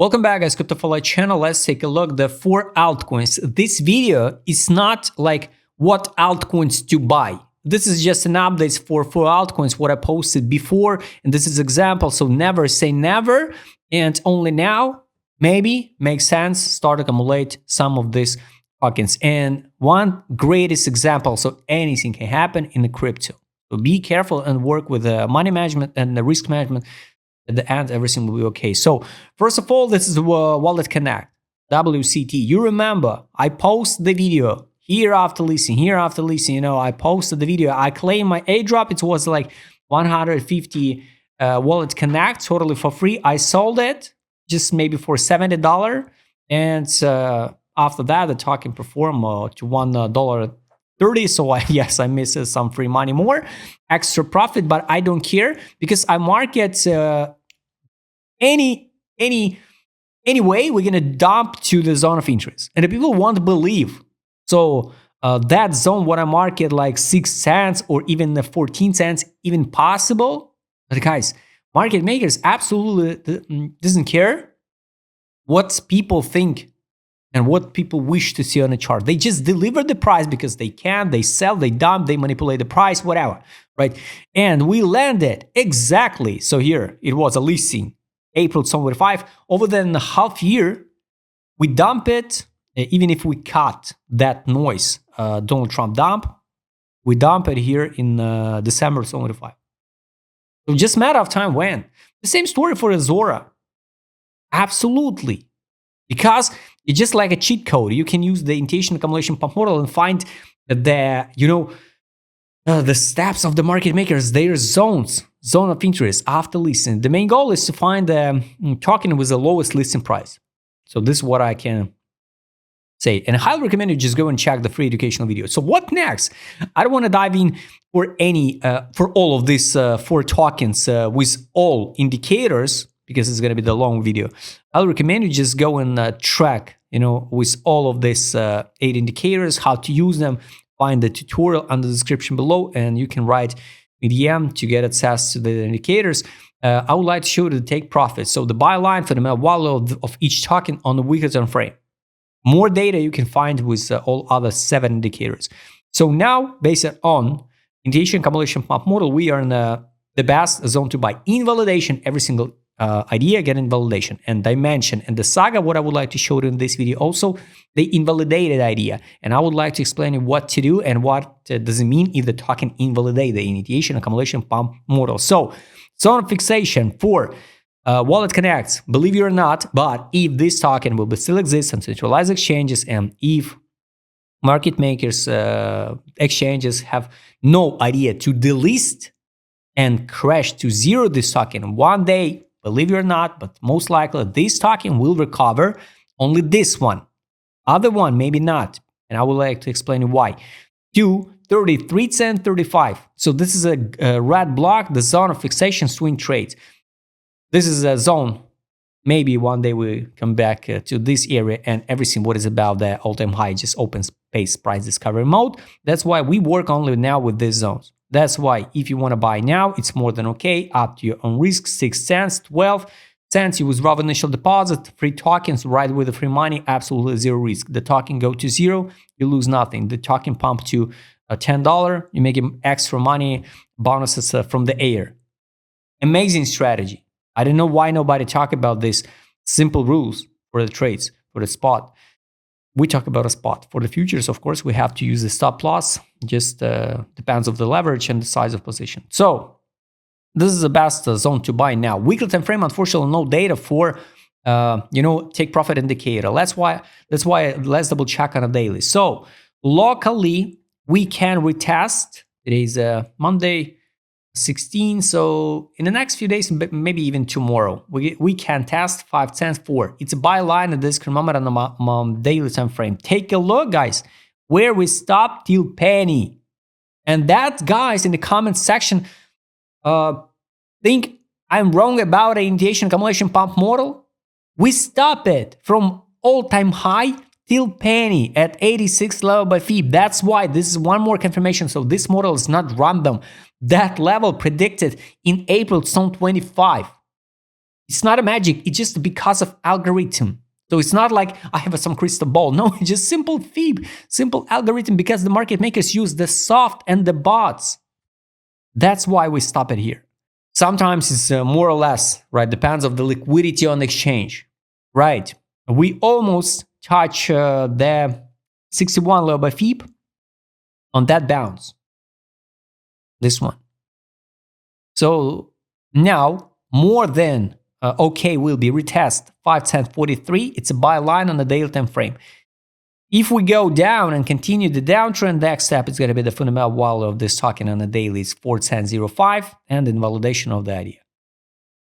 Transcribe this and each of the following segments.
Welcome back, guys. Crypto for Life channel. Let's take a look. The 4 altcoins. This video is not like what altcoins to buy. This is just an update for 4 altcoins, what I posted before, and this is example. So never say never, and only now maybe makes sense start accumulate some of these tokens. And one greatest example. So anything can happen in the crypto. So be careful and work with the money management and the risk management. At the end, everything will be okay. So first of all, this is Wallet Connect, WCT. You remember, I posted the video here after listing, I posted the video. I claimed my airdrop. It was like 150 Wallet Connect, totally for free. I sold it just maybe for $70. And after that, the token performed to $1.30. So I missed some free money, more extra profit, but I don't care because I market any way we're gonna dump to the zone of interest, and the people won't believe. So that zone, what I market like 6 cents or even the 14 cents, even possible. But guys, market makers absolutely doesn't care what people think and what people wish to see on a chart. They just deliver the price because they can, they sell, they dump, they manipulate the price, whatever, right? And we landed exactly. So here, it was a listing, April 25. Over the half year, we dump it, even if we cut that noise, Donald Trump dump, we dump it here in December 25. So just a matter of time when. The same story for Zora. Absolutely. Because it's just like a cheat code. You can use the initiation accumulation pump model and find the steps of the market makers, their zone of interest after listing. The main goal is to find the token with the lowest listing price. So this is what I can say. And I highly recommend you just go and check the free educational video. So what next? I don't want to dive in for all of these 4 tokens with all indicators, because it's going to be the long video. I'll recommend you just go and track, with all of these 8 indicators, how to use them. Find the tutorial under the description below, and you can write DM to get access to the indicators. I would like to show you the take profit. So the buy line for the value of each token on the weekly time frame. More data you can find with all other 7 indicators. So now, based on initiation accumulation pump model, we are in the best zone to buy. Invalidation, every single idea getting validation, and dimension and the Saga, what I would like to show you in this video also, they invalidated idea, and I would like to explain you what to do and what does it mean if the token invalidate the initiation accumulation pump model. So zone of fixation for Wallet Connects, believe it or not, but if this token will still exist on centralized exchanges, and if market makers exchanges have no idea to delist and crash to zero this token one day, believe it or not, but most likely this token will recover, only this one. Other one, maybe not. And I would like to explain why. To 33 cents, 35. So this is a red block, the zone of fixation swing trades. This is a zone. Maybe one day we come back to this area and everything what is about the all-time high just open space price discovery mode. That's why we work only now with these zones. That's why if you want to buy now, it's more than okay, up to your own risk. 6 cents, 12 cents, you withdraw initial deposit, free tokens, right with the free money, absolutely zero risk. The token go to zero, you lose nothing. The token pump to $10, you make extra money, bonuses from the air. Amazing strategy. I don't know why nobody talk about this simple rules for the trades, for the spot. We talk about a spot. For the futures, of course, we have to use the stop loss. Just depends of the leverage and the size of position. So this is the best zone to buy now. Weekly time frame, unfortunately, no data for take profit indicator. That's why let's double check on a daily. So locally, we can retest. It is Monday 16. So in the next few days, maybe even tomorrow, we can test 5 cents for. It's a buy line at this moment on the daily time frame. Take a look, guys, where we stopped till penny. And that, guys, in the comment section, think I'm wrong about the initiation accumulation pump model. We stop it from all-time high till penny at 86 level by fee. That's why this is one more confirmation. So this model is not random. That level predicted in April 2025 It's not a magic. It's just because of algorithm. So it's not like I have some crystal ball. No, it's just simple fib, simple algorithm because the market makers use the soft and the bots. That's why we stop it here. Sometimes it's more or less, right? Depends on the liquidity on the exchange, right? We almost touch the 61 low by fib on that bounce. This one. So now more than okay will be retest 510.43. It's a buy line on the daily time frame. If we go down and continue the downtrend, next step is going to be the fundamental value of this token on the daily is 410.05 and invalidation of the idea.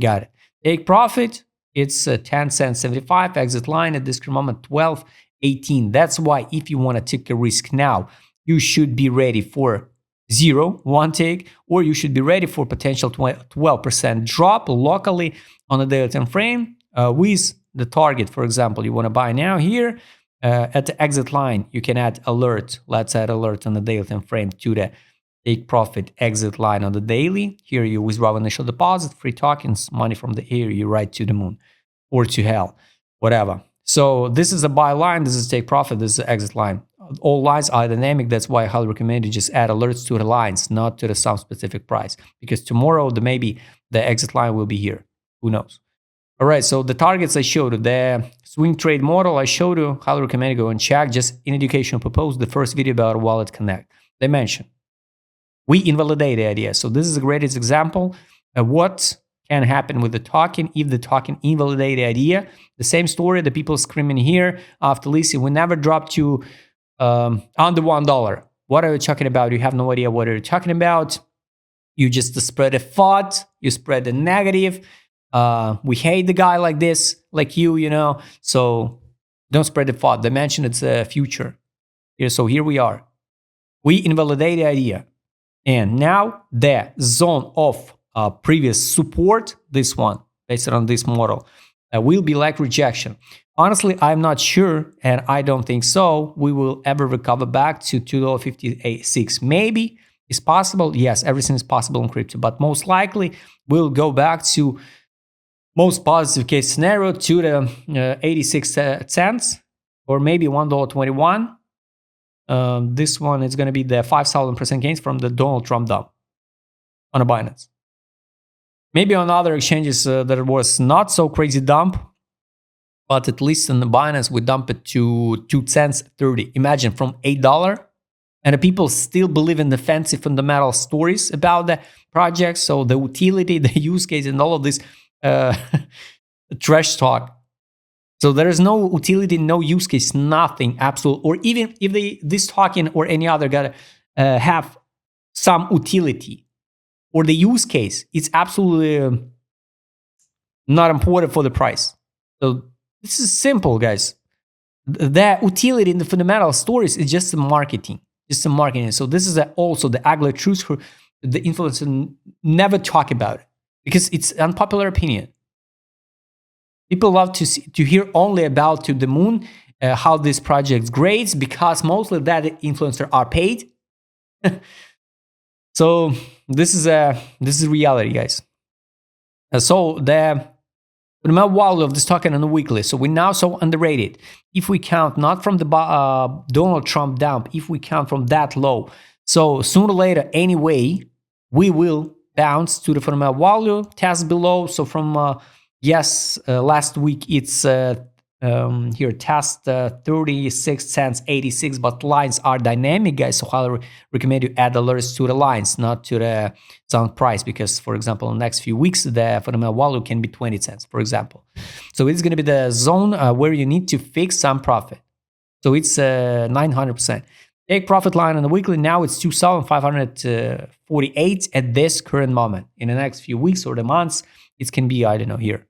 Got it. Take profit. It's 10 cents 75. Exit line at this moment 12.18. That's why if you want to take a risk now, you should be ready for 1 take, or you should be ready for potential 12% drop locally on the daily time frame with the target. For example, you want to buy now here at the exit line. You can add alert. Let's add alert on the daily time frame to the take profit exit line on the daily. Here you withdraw initial deposit, free tokens, money from the air, you ride to the moon or to hell, whatever. So this is a buy line, this is take profit, this is the exit line. All lines are dynamic. That's why I highly recommend you just add alerts to the lines, not to the some specific price. Because tomorrow, maybe the exit line will be here. Who knows? All right, so the targets I showed you, the swing trade model I showed you, highly recommend you go and check. Just in educational purpose, the first video about Wallet Connect. They mentioned we invalidate the idea. So this is the greatest example of what can happen with the token if the token invalidate the idea. The same story, the people screaming here after listing, we never dropped to under $1. What are you talking about? You have no idea what you're talking about. You just spread a thought. You spread the negative. We hate the guy like this, like you know. So don't spread the thought. They mentioned it's a future. So here we are. We invalidate the idea. And now the zone of previous support, this one, based on this model, will be like rejection. Honestly, I'm not sure, and I don't think so, we will ever recover back to $2.56. Maybe it's possible. Yes, everything is possible in crypto, but most likely we'll go back to most positive case scenario to the 86 cents or maybe $1.21. This one is going to be the 5,000% gains from the Donald Trump dump on a Binance. Maybe on other exchanges there was not so crazy dump, but at least in the Binance, we dump it to 2 cents 30. Imagine from $8. And the people still believe in the fancy fundamental stories about the project. So the utility, the use case, and all of this trash talk. So there is no utility, no use case, nothing, absolute. Or even if this token or any other gotta have some utility or the use case, it's absolutely not important for the price. So this is simple, guys. The utility in the fundamental stories is just the marketing. So this is also the ugly truth for the influencer never talk about it because it's unpopular opinion. People love to hear only about to the moon, how this project's great because mostly that influencer are paid. So this is reality, guys. So the amount value of this token on the weekly. So we now so underrated. If we count not from the Donald Trump dump, if we count from that low, so sooner or later, anyway, we will bounce to the fundamental value test below. So from last week it's here test 36 cents 86, but lines are dynamic, guys. So I recommend you add alerts to the lines, not to the sound price, because for example, in the next few weeks the fundamental value can be 20 cents, for example. So it's going to be the zone where you need to fix some profit. So it's 900%. Take profit line on the weekly. Now it's 2,548 at this current moment. In the next few weeks or the months, it can be, I don't know, here.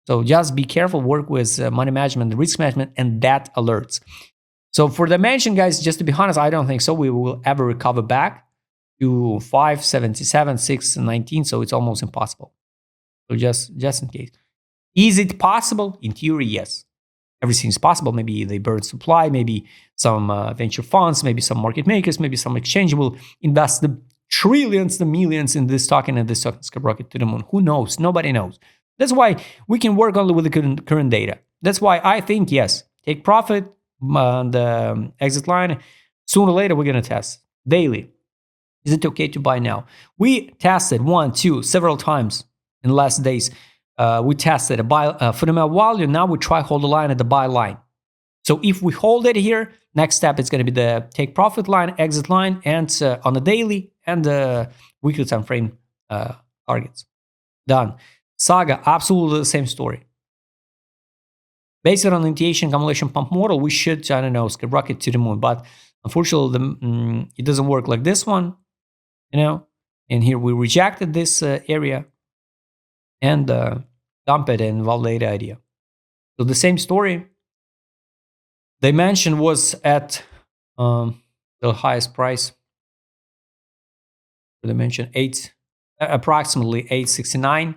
So just be careful, work with money management, risk management, and that alerts. So for the mention, guys, just to be honest, I don't think so. We will ever recover back to 577, 619. So it's almost impossible. So just in case. Is it possible? In theory, yes. Everything is possible. Maybe they burn supply, maybe some venture funds, maybe some market makers, maybe some exchange will invest the trillions, the millions in this token, and this token skyrocket to the moon. Who knows? Nobody knows. That's why we can work only with the current data. That's why I think, yes, take profit, the exit line. Sooner or later, we're going to test daily. Is it okay to buy now? We tested one, two, several times in the last days. We tested a buy fundamental value. Now we try hold the line at the buy line. So if we hold it here, next step is going to be the take profit line, exit line, and on the daily and the weekly time frame targets. Done. Saga, absolutely the same story. Based on the initiation accumulation pump model, we should, I don't know, skyrocket to the moon. But unfortunately, it doesn't work like this one, you know. And here we rejected this area and dump it and validate the idea. So the same story. Dimension was at the highest price. For Dimension 8, approximately 869.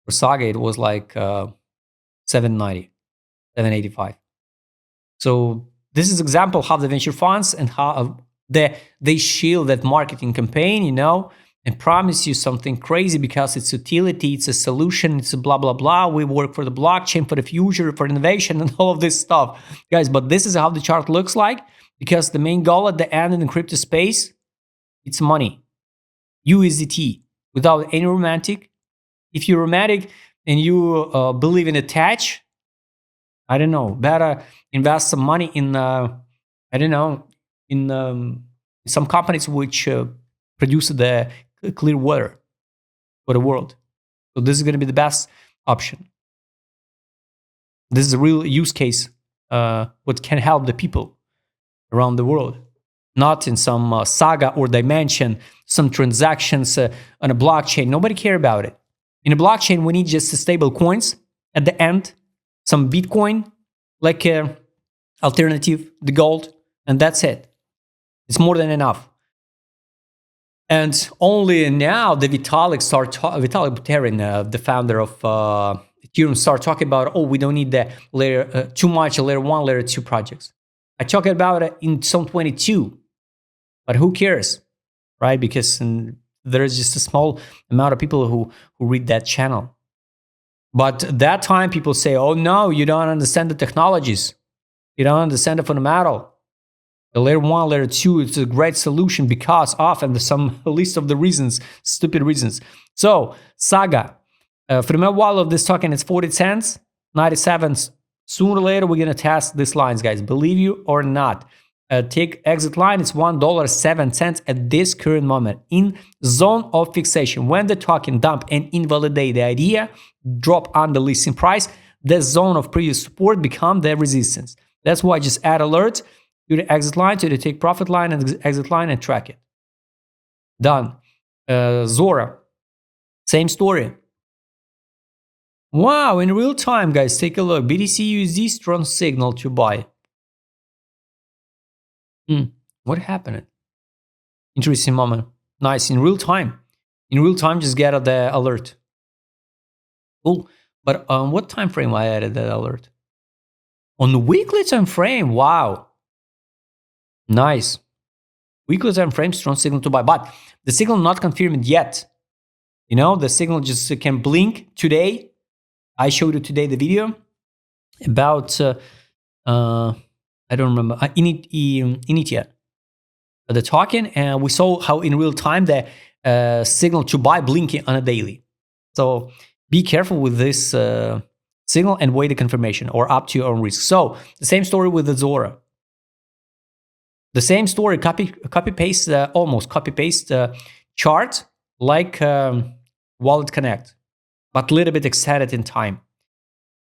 For Saga, it was like 790, 785. So this is example how the venture funds and how they shield that marketing campaign, you know, and promise you something crazy because it's utility, it's a solution, it's a blah, blah, blah. We work for the blockchain, for the future, for innovation, and all of this stuff. Guys, but this is how the chart looks like, because the main goal at the end in the crypto space, it's money. USDT, without any romantic. If you're romantic and you believe in attach, I don't know, better invest some money in, I don't know, in some companies which produce the clear water for the world. So this is going to be the best option. This is a real use case, what can help the people around the world. Not in some Saga or Dimension, some transactions on a blockchain. Nobody care about it. In a blockchain, we need just stable coins at the end, some Bitcoin, like alternative, the gold, and that's it. It's more than enough. And only now the Vitalik Buterin, the founder of Ethereum, start talking about, oh, we don't need the layer too much layer 1, layer 2 projects. I talked about it in 2022, but who cares, right? Because there is just a small amount of people who read that channel. But at that time, people say, oh no, you don't understand the technologies. You don't understand the fundamental. The layer 1, layer 2, it's a great solution because of, and there's some list of the reasons, stupid reasons. So Saga, fundamental value of this token is 40 cents, 97. Sooner or later, we're going to test these lines, guys. Believe you or not. Take exit line, it's $1.07 at this current moment in zone of fixation. When the token dump and invalidate the idea, drop on the listing price, the zone of previous support become the resistance. That's why just add alert to the exit line, to the take profit line and exit line and track it. Done. Zora, same story. Wow, in real time, guys, take a look. BTC USD strong signal to buy. What happened? Interesting moment. Nice, in real time. In real time, just get the alert. Cool. But on what time frame I added that alert? On the weekly time frame, wow. Nice. Weekly time frame, strong signal to buy. But the signal not confirmed yet. You know, the signal just can blink today. I showed you today the video about, I don't remember, Initia, the token. And we saw how in real time the signal to buy blinking on a daily. So be careful with this signal and wait the confirmation or up to your own risk. So the same story with the Zora. The same story, copy-paste, almost copy-paste chart like Wallet Connect, but a little bit extended in time.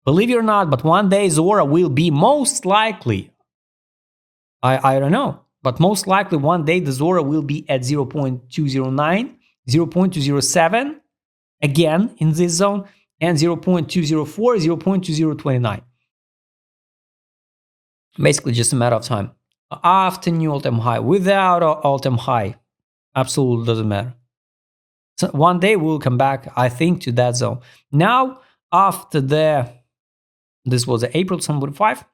Believe it or not, but one day Zora will be most likely, I don't know, but most likely one day the Zora will be at 0.209, 0.207, again in this zone, and 0.204, 0.2029. Basically just a matter of time. After new all-time high, without all-time high, absolutely doesn't matter. So one day we'll come back, I think, to that zone. Now, after this was April 2025,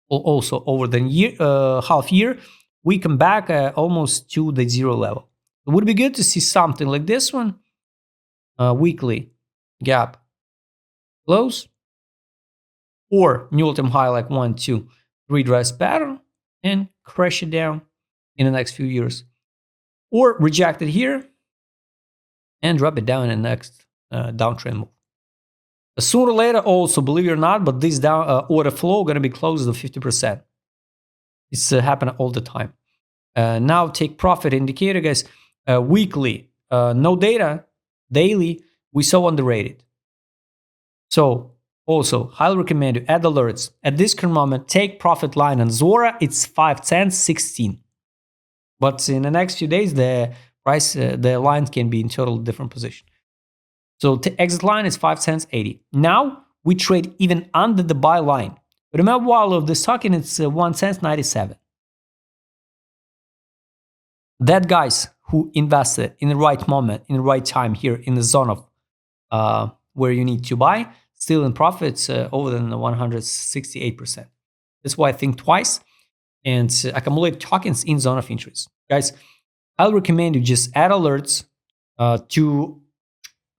also over the year, half year, we come back almost to the zero level. It would be good to see something like this one, weekly gap. close, or new all-time high like 1, 2, 3 drives pattern and crash it down in the next few years, or reject it here and drop it down in the next downtrend move. Sooner or later, also, believe it or not, but this down order flow going to be close to 50%. It's happening all the time. Now take profit indicator, guys. Weekly, no data. Daily, we so underrated. So also, highly recommend you add alerts. At this current moment, take profit line on Zora. It's 5 cents, 16. But in the next few days, the price, the lines can be in totally different position. So the exit line is 5 cents, 80. Now we trade even under the buy line. Remember, while of this token, it's 1 cent, 97. That guys who invested in the right moment, in the right time here in the zone of where you need to buy, still in profits over than 168%. That's why I think twice and accumulate tokens in zone of interest. Guys, I'll recommend you just add alerts to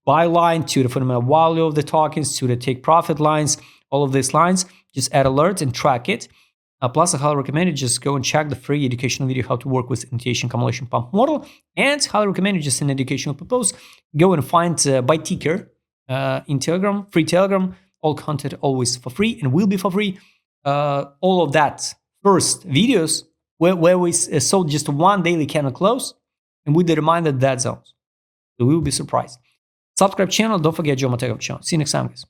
buy line, to the fundamental value of the tokens, to the take profit lines, all of these lines. Just add alerts and track it. Plus, I highly recommend you just go and check the free educational video how to work with initiation accumulation pump model. And highly recommend you just an educational purpose, go and find by ticker in Telegram, free Telegram. All content always for free and will be for free. All of that first videos where we sold just one daily candle close and with the reminder that zones. So we will be surprised. Subscribe channel. Don't forget Joe Matego channel. See you next time, guys.